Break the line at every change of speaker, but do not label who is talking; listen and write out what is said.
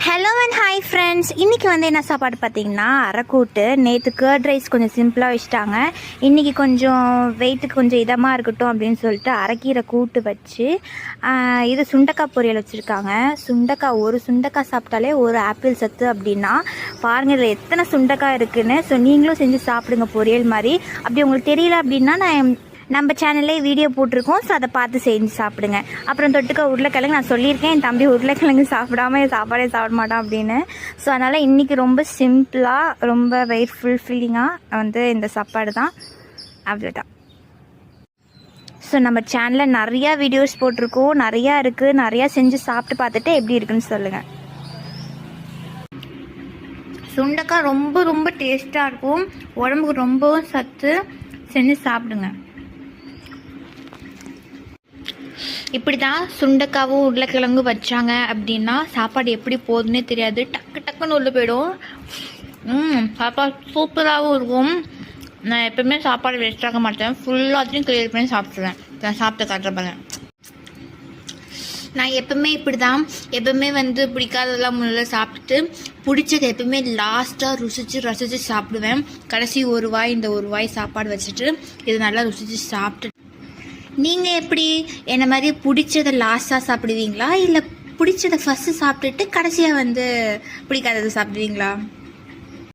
Hello and hi friends, இன்றைக்கி வந்து என்ன சாப்பாடு பார்த்தீங்கன்னா அரைக்கூட்டு. நேற்று கர்ட் ரைஸ் கொஞ்சம் சிம்பிளாக வச்சுட்டாங்க. இன்றைக்கி கொஞ்சம் வெயிட்டுக்கு கொஞ்சம் இதமாக இருக்கட்டும் அப்படின்னு சொல்லிட்டு அரைக்கீரை கூட்டு வச்சு இது சுண்டக்காய் பொரியல் வச்சுருக்காங்க. ஒரு சுண்டக்காய் சாப்பிட்டாலே ஒரு ஆப்பிள் சத்து அப்படின்னா பாருங்கள் இதில் எத்தனை சுண்டக்காய் இருக்குதுன்னு. ஸோ நீங்களும் செஞ்சு சாப்பிடுங்க பொரியல் மாதிரி. அப்படி உங்களுக்கு தெரியல அப்படின்னா நம்ம சேனல்லே வீடியோ போட்டிருக்கோம். ஸோ அதை பார்த்து செஞ்சு சாப்பிடுங்க. அப்புறம் தொட்டுக்க உருளைக்கிழங்கு நான் சொல்லியிருக்கேன், என் தம்பி உருளைக்கிழங்கு சாப்பிடாம சாப்பாடே சாப்பிட மாட்டான் அப்படின்னு. ஸோ அதனால் இன்றைக்கி ரொம்ப சிம்பிளாக ரொம்ப வெயிட் ஃபுல்ஃபில்லிங்காக வந்து இந்த சாப்பாடு தான். அவ்வளோதான். ஸோ நம்ம சேனலில் நிறையா வீடியோஸ் போட்டிருக்கோம், நிறையா இருக்குது. நிறையா செஞ்சு சாப்பிட்டு பார்த்துட்டு எப்படி இருக்குன்னு சொல்லுங்கள். சுண்டைக்காய் ரொம்ப ரொம்ப டேஸ்ட்டாக இருக்கும், உடம்புக்கு ரொம்பவும் சத்து. செஞ்சு சாப்பிடுங்க. இப்படி தான் சுண்டைக்காவும் உருளைக்கிழங்கும் வச்சாங்க அப்படின்னா சாப்பாடு எப்படி போகுதுன்னே தெரியாது, டக்குன்னு உள்ள போயிடும். சாப்பாடு சூப்பராகவும் இருக்கும். நான் எப்பவுமே சாப்பாடு வேஸ்ட் ஆக மாட்டேன், ஃபுல்லாத்தையும் கிளியர் பண்ணி சாப்பிட்ருவேன். நான் சாப்பிட்டு காட்டுறேன். நான் எப்பவுமே இப்படி தான், எப்பவுமே வந்து பிடிக்காததெல்லாம் முன்னில் சாப்பிட்டுட்டு பிடிச்சது எப்பவுமே லாஸ்ட்டாக ரசித்து சாப்பிடுவேன். கடைசி ஒரு வாய் இந்த ஒரு வாய் சாப்பாடு வச்சுட்டு இது நல்லா ருசித்து சாப்பிட்டு. நீங்கள் எப்படி என்ன மாதிரி பிடிச்சதை லாஸ்ட்டாக சாப்பிடுவீங்களா, இல்லை பிடிச்சதை ஃபஸ்ட்டு சாப்பிட்டுட்டு கடைசியாக வந்து பிடிக்காததை சாப்பிடுவீங்களா?